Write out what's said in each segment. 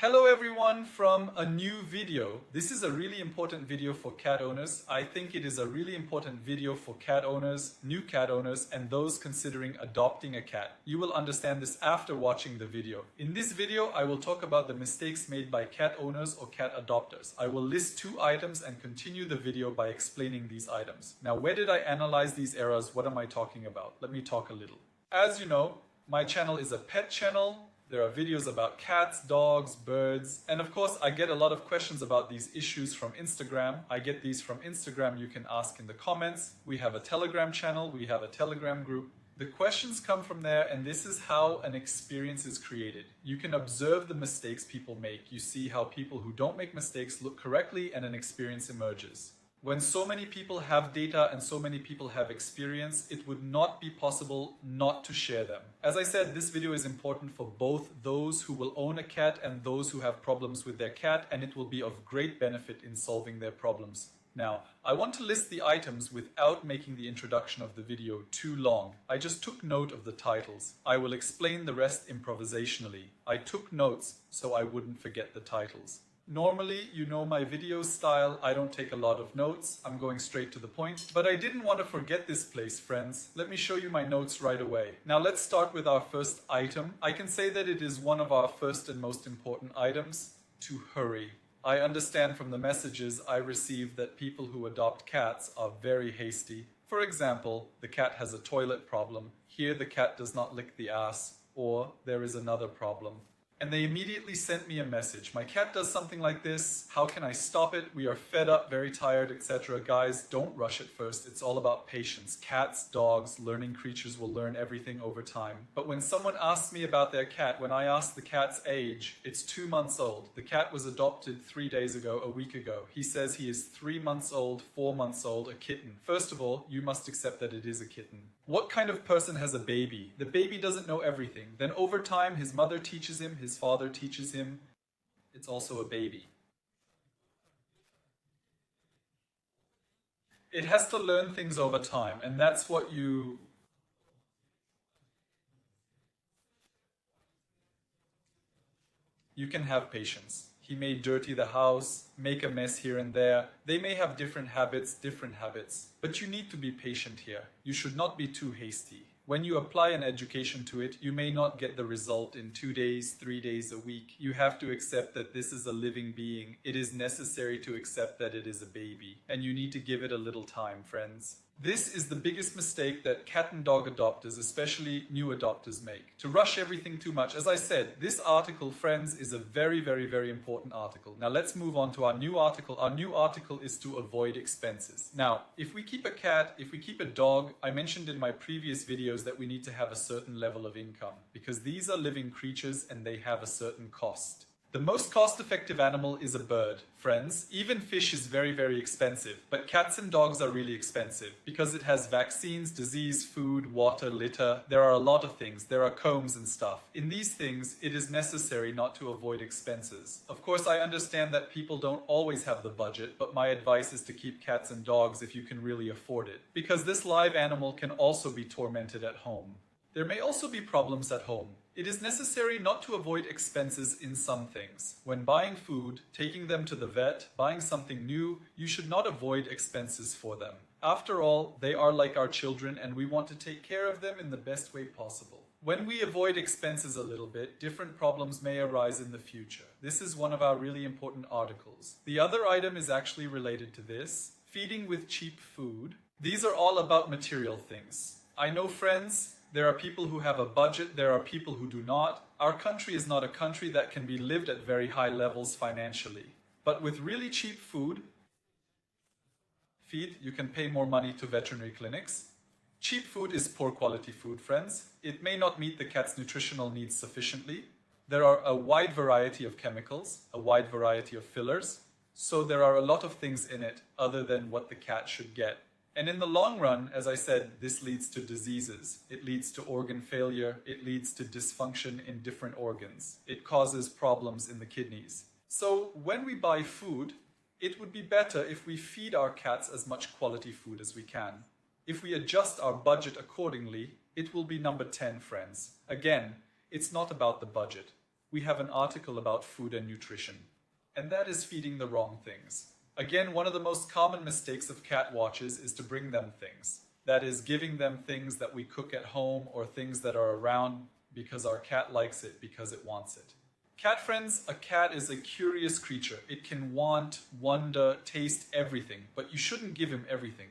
Hello everyone from a new video. This is a really important video for cat owners. I think it is a really important video for cat owners, new cat owners, and those considering adopting a cat. You will understand this after watching the video. In this video, I will talk about the mistakes made by cat owners or cat adopters. I will list 2 items and continue the video by explaining these items. Now, where did I analyze these errors? What am I talking about? Let me talk a little. As you know, my channel is a pet channel. There are videos about cats, dogs, birds, and of course I get a lot of questions about these issues from Instagram. I get these from Instagram. You can ask in the comments. We have a Telegram channel, we have a Telegram group. The questions come from there, and this is how an experience is created. You can observe the mistakes people make. You see how people who don't make mistakes look correctly, and an experience emerges. When so many people have data and so many people have experience, it would not be possible not to share them. As I said, this video is important for both those who will own a cat and those who have problems with their cat, and it will be of great benefit in solving their problems. Now, I want to list the items without making the introduction of the video too long. I just took note of the titles. I will explain the rest improvisationally. I took notes so I wouldn't forget the titles. Normally, you know my video style, I don't take a lot of notes, I'm going straight to the point, but I didn't want to forget this place, friends. Let me show you my notes right away. Now let's start with our first item. I can say that it is one of our first and most important items: to hurry. I understand from the messages I receive that people who adopt cats are very hasty. For example, the cat has a toilet problem, here the cat does not lick the ass, or there is another problem. And they immediately sent me a message. My cat does something like this. How can I stop it? We are fed up, very tired, etc. Guys, don't rush at first. It's all about patience. Cats, dogs, learning creatures will learn everything over time. But when someone asks me about their cat, when I ask the cat's age, it's 2 months old. The cat was adopted 3 days ago, a week ago. He says he is 3 months old, 4 months old, a kitten. First of all, you must accept that it is a kitten. What kind of person has a baby? The baby doesn't know everything. Then over time, his mother teaches him, his father teaches him. It's also a baby. It has to learn things over time, and that's what you can have patience. He may dirty the house, make a mess here and there. They may have different habits, but you need to be patient here. You should not be too hasty. When you apply an education to it, you may not get the result in 2 days, 3 days, a week. You have to accept that this is a living being. It is necessary to accept that it is a baby, and you need to give it a little time, friends. This is the biggest mistake that cat and dog adopters, especially new adopters, make. To rush everything too much. As I said, this article, friends, is a very, very, very important article. Now let's move on to our new article. Our new article is to avoid expenses. Now, if we keep a cat, if we keep a dog, I mentioned in my previous videos that we need to have a certain level of income, because these are living creatures and they have a certain cost. The most cost-effective animal is a bird, friends. Even fish is very, very expensive, but cats and dogs are really expensive because it has vaccines, disease, food, water, litter. There are a lot of things. There are combs and stuff. In these things, it is necessary not to avoid expenses. Of course, I understand that people don't always have the budget, but my advice is to keep cats and dogs if you can really afford it, because this live animal can also be tormented at home. There may also be problems at home. It is necessary not to avoid expenses in some things. When buying food, taking them to the vet, buying something new, you should not avoid expenses for them. After all, they are like our children and we want to take care of them in the best way possible. When we avoid expenses a little bit, different problems may arise in the future. This is one of our really important articles. The other item is actually related to this: feeding with cheap food. These are all about material things. I know, friends, there are people who have a budget, there are people who do not. Our country is not a country that can be lived at very high levels financially. But with really cheap feed, you can pay more money to veterinary clinics. Cheap food is poor quality food, friends. It may not meet the cat's nutritional needs sufficiently. There are a wide variety of chemicals, a wide variety of fillers. So there are a lot of things in it other than what the cat should get. And in the long run, as I said, this leads to diseases. It leads to organ failure. It leads to dysfunction in different organs. It causes problems in the kidneys. So when we buy food, it would be better if we feed our cats as much quality food as we can. If we adjust our budget accordingly, it will be number 10, friends. Again, it's not about the budget. we have an article about food and nutrition, and that is feeding the wrong things. Again, one of the most common mistakes of cat watches is to bring them things. That is, giving them things that we cook at home or things that are around because our cat likes it, because it wants it. Cat friends, a cat is a curious creature. It can want, wonder, taste everything, but you shouldn't give him everything.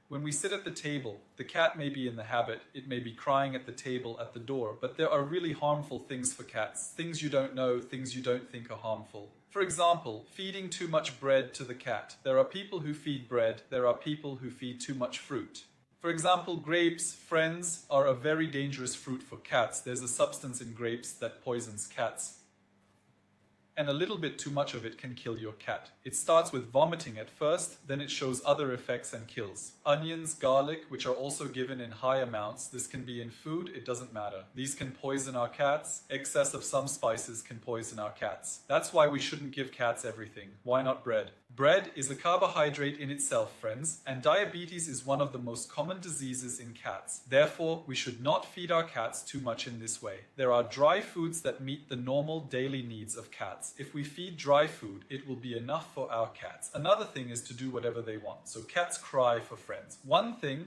When we sit at the table, the cat may be in the habit, it may be crying at the table, at the door, but there are really harmful things for cats, things you don't know, things you don't think are harmful. For example, feeding too much bread to the cat. There are people who feed bread, there are people who feed too much fruit. For example, grapes, friends, are a very dangerous fruit for cats. There's a substance in grapes that poisons cats, and a little bit too much of it can kill your cat. It starts with vomiting at first, then it shows other effects and kills. Onions, garlic, which are also given in high amounts. This can be in food, it doesn't matter. These can poison our cats. Excess of some spices can poison our cats. That's why we shouldn't give cats everything. Why not bread? Bread is a carbohydrate in itself, friends, and diabetes is one of the most common diseases in cats. Therefore, we should not feed our cats too much in this way. There are dry foods that meet the normal daily needs of cats. If we feed dry food, it will be enough for our cats. Another thing is to do whatever they want. So cats cry for friends. One thing,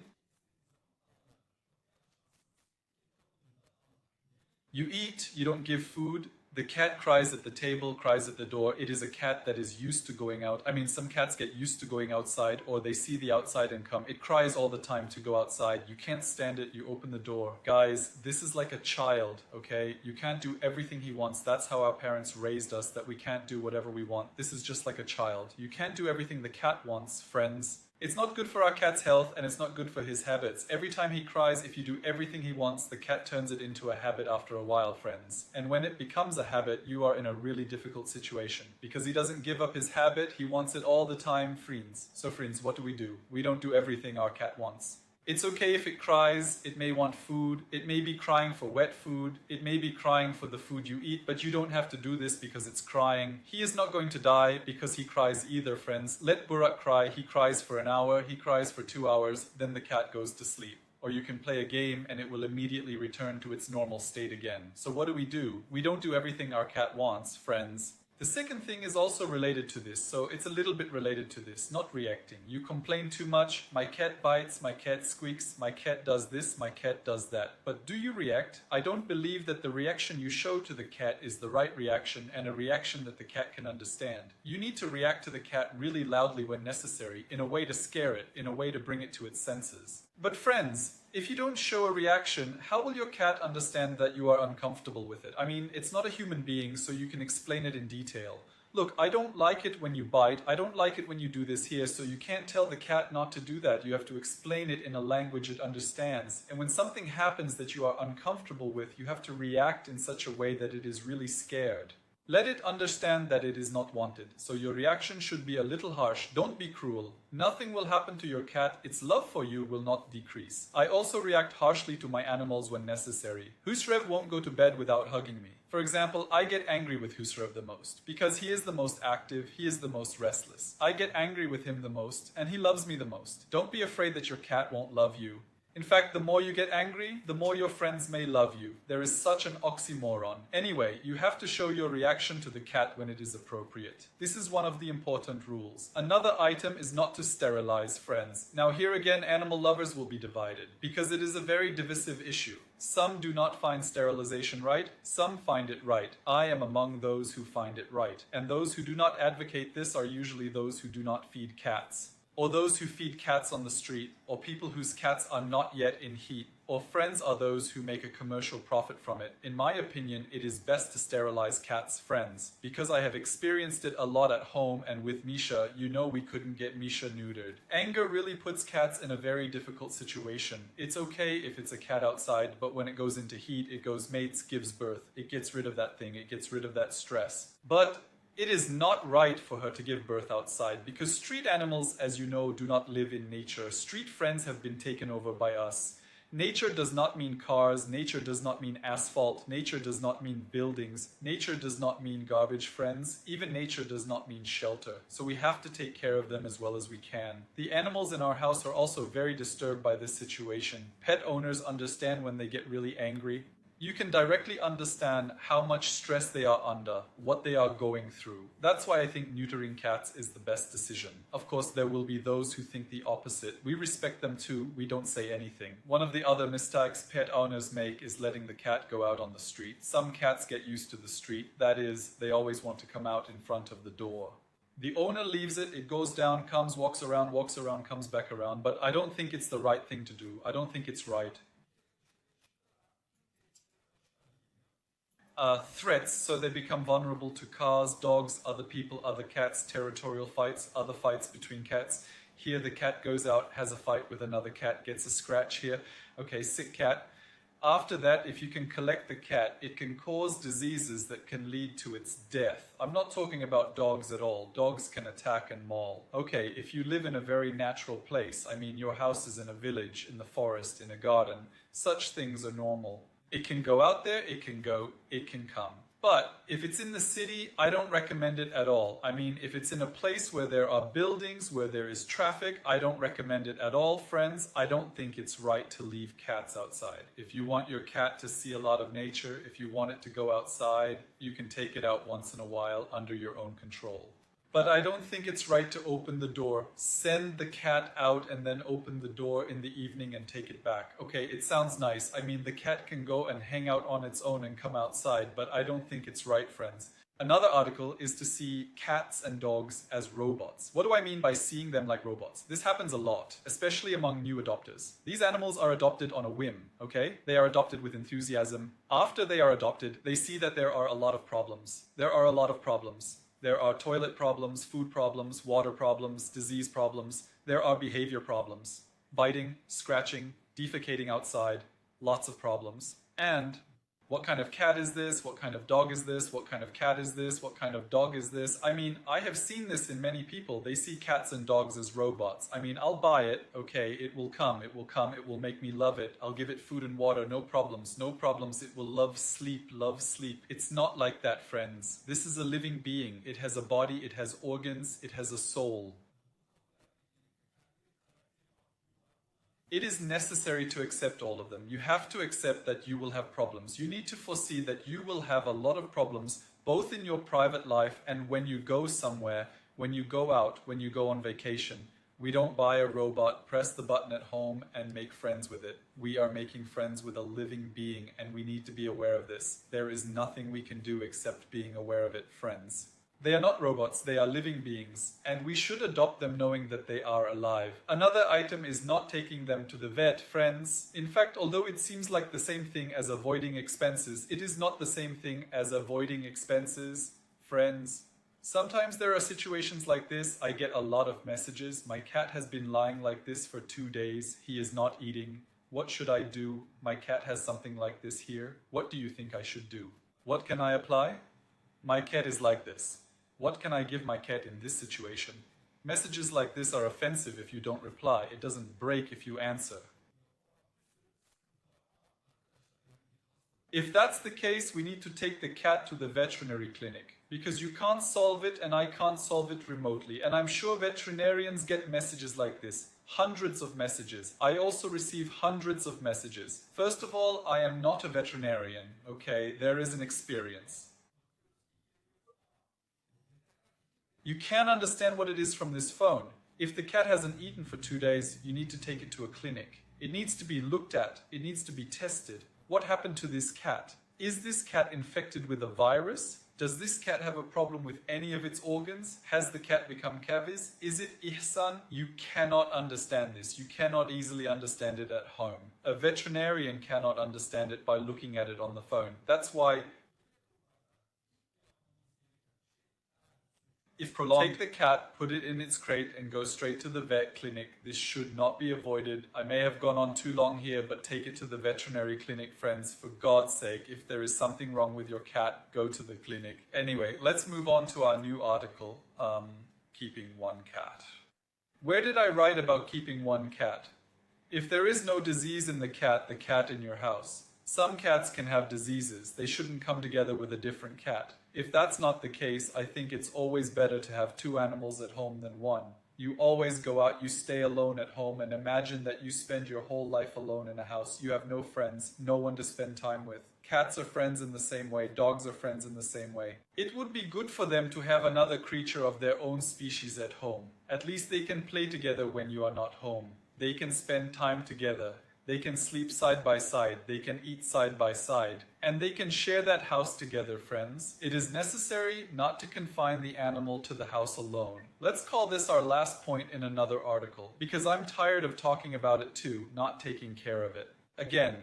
you eat, you don't give food. The cat cries at the table, cries at the door. It is a cat that is used to going out. I mean, some cats get used to going outside, or they see the outside and come. It cries all the time to go outside. You can't stand it. You open the door. Guys, this is like a child, okay? You can't do everything he wants. That's how our parents raised us, that we can't do whatever we want. This is just like a child. You can't do everything the cat wants, friends. It's not good for our cat's health, and it's not good for his habits. Every time he cries, if you do everything he wants, the cat turns it into a habit after a while, friends. And when it becomes a habit, you are in a really difficult situation. Because he doesn't give up his habit, he wants it all the time, friends. So friends, what do? We don't do everything our cat wants. It's okay if it cries, it may want food, it may be crying for wet food, it may be crying for the food you eat, but you don't have to do this because it's crying. He is not going to die because he cries either, friends. Let Burak cry, he cries for an hour, he cries for 2 hours, then the cat goes to sleep. Or you can play a game and it will immediately return to its normal state again. So what do? We don't do everything our cat wants, friends. The second thing is also related to this, so it's a little bit related to this, not reacting. You complain too much, my cat bites, my cat squeaks, my cat does this, my cat does that. But do you react? I don't believe that the reaction you show to the cat is the right reaction and a reaction that the cat can understand. You need to react to the cat really loudly when necessary, in a way to scare it, in a way to bring it to its senses. But friends, if you don't show a reaction, how will your cat understand that you are uncomfortable with it? I mean, it's not a human being, so you can explain it in detail. Look, I don't like it when you bite, I don't like it when you do this here, so you can't tell the cat not to do that. You have to explain it in a language it understands. And when something happens that you are uncomfortable with, you have to react in such a way that it is really scared. Let it understand that it is not wanted, so your reaction should be a little harsh. Don't be cruel. Nothing will happen to your cat. Its love for you will not decrease. I also react harshly to my animals when necessary. Husrev won't go to bed without hugging me. For example, I get angry with Husrev the most, because he is the most active, he is the most restless. I get angry with him the most, and he loves me the most. Don't be afraid that your cat won't love you. In fact, the more you get angry, the more your friends may love you. There is such an oxymoron. Anyway, you have to show your reaction to the cat when it is appropriate. This is one of the important rules. Another item is not to sterilize, friends. Now here again, animal lovers will be divided, because it is a very divisive issue. Some do not find sterilization right, some find it right. I am among those who find it right. And those who do not advocate this are usually those who do not feed cats, or those who feed cats on the street, or people whose cats are not yet in heat, or friends are those who make a commercial profit from it. In my opinion, it is best to sterilize cats, friends, because I have experienced it a lot at home, and with Misha, you know we couldn't get Misha neutered. Anger really puts cats in a very difficult situation. It's okay if it's a cat outside, but when it goes into heat, it goes mates, gives birth. It gets rid of that thing, it gets rid of that stress. But it is not right for her to give birth outside, because street animals, as you know, do not live in nature. Street friends have been taken over by us. Nature does not mean cars, nature does not mean asphalt, nature does not mean buildings, nature does not mean garbage, friends. Even nature does not mean shelter. So we have to take care of them as well as we can. The animals in our house are also very disturbed by this situation. Pet owners understand when they get really angry. you can directly understand how much stress they are under, what they are going through. That's why I think neutering cats is the best decision. Of course, there will be those who think the opposite. We respect them too, we don't say anything. One of the other mistakes pet owners make is letting the cat go out on the street. Some cats get used to the street, that is, they always want to come out in front of the door. The owner leaves it, it goes down, comes, walks around, comes back around, but I don't think it's the right thing to do. I don't think it's right. Threats, so they become vulnerable to cars, dogs, other people, other cats, territorial fights, other fights between cats. Here the cat goes out, has a fight with another cat, gets a scratch here. Okay, sick cat. After that, if you can collect the cat, it can cause diseases that can lead to its death. I'm not talking about dogs at all. Dogs can attack and maul. Okay, if you live in a very natural place, I mean your house is in a village, in the forest, in a garden, such things are normal. It can go out there, it can go, it can come. But if it's in the city, I don't recommend it at all. I mean, if it's in a place where there are buildings, where there is traffic, I don't recommend it at all, friends. I don't think it's right to leave cats outside. If you want your cat to see a lot of nature, if you want it to go outside, you can take it out once in a while under your own control. But I don't think it's right to open the door, send the cat out, and then open the door in the evening and take it back. Okay, it sounds nice. I mean, the cat can go and hang out on its own and come outside, but I don't think it's right, friends. Another article is to see cats and dogs as robots. What do I mean by seeing them like robots? This happens a lot, especially among new adopters. These animals are adopted on a whim, okay? They are adopted with enthusiasm. After they are adopted, they see that there are a lot of problems. There are a lot of problems. There are toilet problems, food problems, water problems, disease problems. There are behavior problems. Biting, scratching, defecating outside, lots of problems. And what kind of cat is this? What kind of dog is this? What kind of cat is this? What kind of dog is this? I mean, I have seen this in many people. They see cats and dogs as robots. I mean, I'll buy it. Okay, it will come. It will come. It will make me love it. I'll give it food and water. No problems. No problems. It will love sleep. Love sleep. It's not like that, friends. This is a living being. It has a body. It has organs. It has a soul. It is necessary to accept all of them. You have to accept that you will have problems. You need to foresee that you will have a lot of problems, both in your private life and when you go somewhere, when you go out, when you go on vacation. We don't buy a robot, press the button at home, and make friends with it. We are making friends with a living being, and we need to be aware of this. There is nothing we can do except being aware of it, friends. They are not robots, they are living beings, and we should adopt them knowing that they are alive. Another item is not taking them to the vet, friends. In fact, although it seems like the same thing as avoiding expenses, it is not the same thing as avoiding expenses, friends. Sometimes there are situations like this. I get a lot of messages. My cat has been lying like this for 2 days. He is not eating. What should I do? My cat has something like this here. What do you think I should do? What can I apply? My cat is like this. What can I give my cat in this situation? Messages like this are offensive if you don't reply. It doesn't break if you answer. If that's the case, we need to take the cat to the veterinary clinic, because you can't solve it and I can't solve it remotely. And I'm sure veterinarians get messages like this. Hundreds of messages. I also receive hundreds of messages. First of all, I am not a veterinarian, okay? There is an experience. You can understand what it is from this phone. If the cat hasn't eaten for 2 days, you need to take it to a clinic. It needs to be looked at. It needs to be tested. What happened to this cat? Is this cat infected with a virus? Does this cat have a problem with any of its organs? Has the cat become Kaviz? Is it Ihsan? You cannot understand this. You cannot easily understand it at home. A veterinarian cannot understand it by looking at it on the phone. That's why if prolonged, take the cat, put it in its crate, and go straight to the vet clinic. This should not be avoided. I may have gone on too long here, but take it to the veterinary clinic, friends. For God's sake, if there is something wrong with your cat, go to the clinic. Anyway, let's move on to our new article, Keeping One Cat. Where did I write about keeping one cat? If there is no disease in the cat in your house. Some cats can have diseases. They shouldn't come together with a different cat. If that's not the case, I think it's always better to have 2 animals at home than 1. You always go out, you stay alone at home, and imagine that you spend your whole life alone in a house. You have no friends, no one to spend time with. Cats are friends in the same way, dogs are friends in the same way. It would be good for them to have another creature of their own species at home. At least they can play together when you are not home. They can spend time together. They can sleep side by side, they can eat side by side, and they can share that house together, friends. It is necessary not to confine the animal to the house alone. Let's call this our last point in another article, because I'm tired of talking about it too, not taking care of it. Again,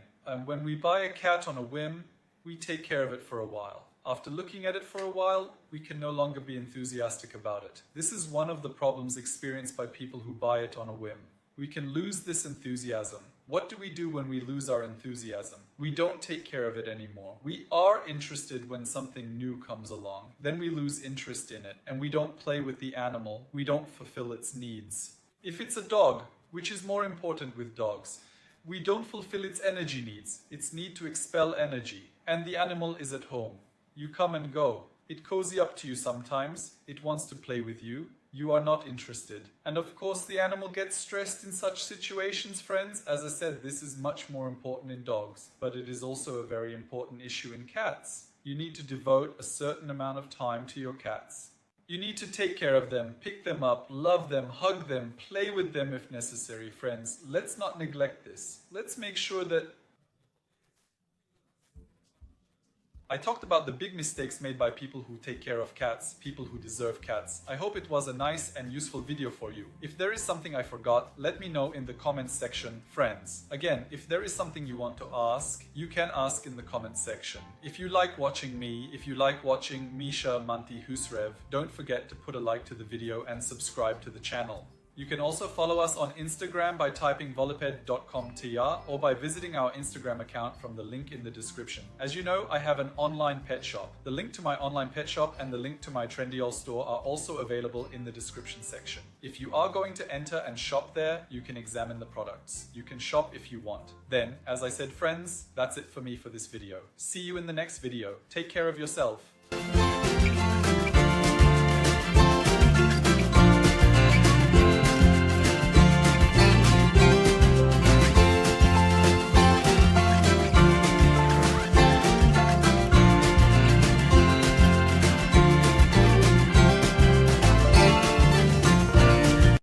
when we buy a cat on a whim, we take care of it for a while. After looking at it for a while, we can no longer be enthusiastic about it. This is one of the problems experienced by people who buy it on a whim. We can lose this enthusiasm. What do we do when we lose our enthusiasm? We don't take care of it anymore. We are interested when something new comes along. Then we lose interest in it, and we don't play with the animal. We don't fulfill its needs. If it's a dog, which is more important with dogs, we don't fulfill its energy needs, its need to expel energy, and the animal is at home. You come and go. It cozy up to you sometimes. It wants to play with you. You are not interested. And of course the animal gets stressed in such situations, friends. As I said, this is much more important in dogs, but it is also a very important issue in cats. You need to devote a certain amount of time to your cats. You need to take care of them, pick them up, love them, hug them, play with them if necessary, friends. Let's not neglect this. Let's make sure that I talked about the big mistakes made by people who take care of cats, people who deserve cats. I hope it was a nice and useful video for you. If there is something I forgot, let me know in the comments section, friends. Again, if there is something you want to ask, you can ask in the comments section. If you like watching me, if you like watching Misha Manti Husrev, don't forget to put a like to the video and subscribe to the channel. You can also follow us on Instagram by typing voliped.com.tr or by visiting our Instagram account from the link in the description. As you know, I have an online pet shop. The link to my online pet shop and the link to my Trendyol store are also available in the description section. If you are going to enter and shop there, you can examine the products. You can shop if you want. Then, as I said, friends, that's it for me for this video. See you in the next video. Take care of yourself.